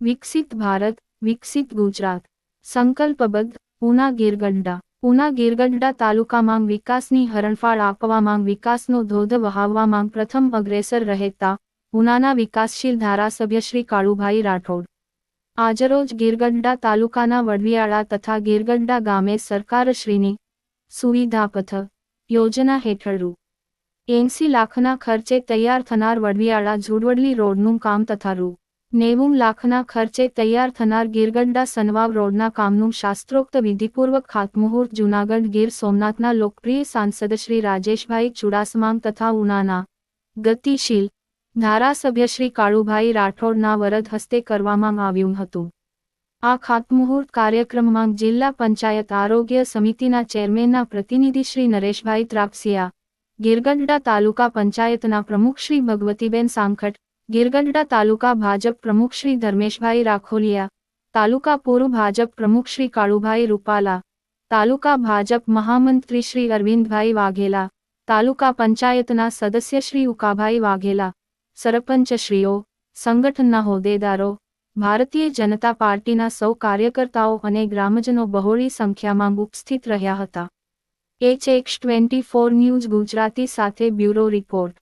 વિકસિત ભારત, વિકસિત ગુજરાત. સંકલ્પબદ્ધ. ઉના ગીરગઢડા. ઉના ગીરગઢડા તાલુકામાં વિકાસની હરણફાળ આપવામાં વિકાસનો ધોધ વહાવવામાં પ્રથમ અગ્રેસર રહેતા ઉનાના વિકાસશીલ ધારાસભ્ય શ્રી કાળુભાઈ રાઠોડ આજરોજ ગીરગઢડા તાલુકાના વડવિયાળા તથા ગીરગઢડા ગામે સરકારશ્રીની સુવિધાપથ યોજના હેઠળ રૂ. 80 લાખના ખર્ચે તૈયાર થનાર વડવિયાળા ઝુડવડલી રોડનું કામ તથા રૂ. 90 લાખના ખર્ચે તૈયાર થનાર ગીરગઢડા સનવાવ રોડના કામનું શાસ્ત્રોક્ત વિધિપૂર્વક ખાતમુહૂર્ત જૂનાગઢ ગીર સોમનાથના લોકપ્રિય સાંસદ શ્રી રાજેશભાઈ ચુડાસમા તથા ઉનાના ગતિશીલ ધારાસભ્ય શ્રી કાળુભાઈ રાઠોડના વરદ હસ્તે કરવામાં આવ્યું હતું. આ ખાતમુહૂર્ત કાર્યક્રમમાં જિલ્લા પંચાયત આરોગ્ય સમિતિના ચેરમેનના પ્રતિનિધિ શ્રી નરેશભાઈ ત્રાપસિયા, ગીરગઢડા તાલુકા પંચાયતના પ્રમુખ શ્રી ભગવતીબેન સાંખટ, ગીરગઢડા તાલુકા ભાજપ પ્રમુખ શ્રી ધર્મેશભાઈ રાખોલિયા, તાલુકા પૂર્વ ભાજપ પ્રમુખ શ્રી કાળુભાઈ રૂપાલા, તાલુકા ભાજપ મહામંત્રી શ્રી અરવિંદભાઈ વાઘેલા, તાલુકા પંચાયતના સદસ્ય શ્રી ઉકાભાઈ વાઘેલા, સરપંચશ્રીઓ, સંગઠનના હોદ્દેદારો, ભારતીય જનતા પાર્ટીના સૌ કાર્યકર્તાઓ અને ગ્રામજનો બહોળી સંખ્યામાં ઉપસ્થિત રહ્યા હતા. HX24 ન્યૂઝ ગુજરાતી સાથે બ્યુરો રિપોર્ટ.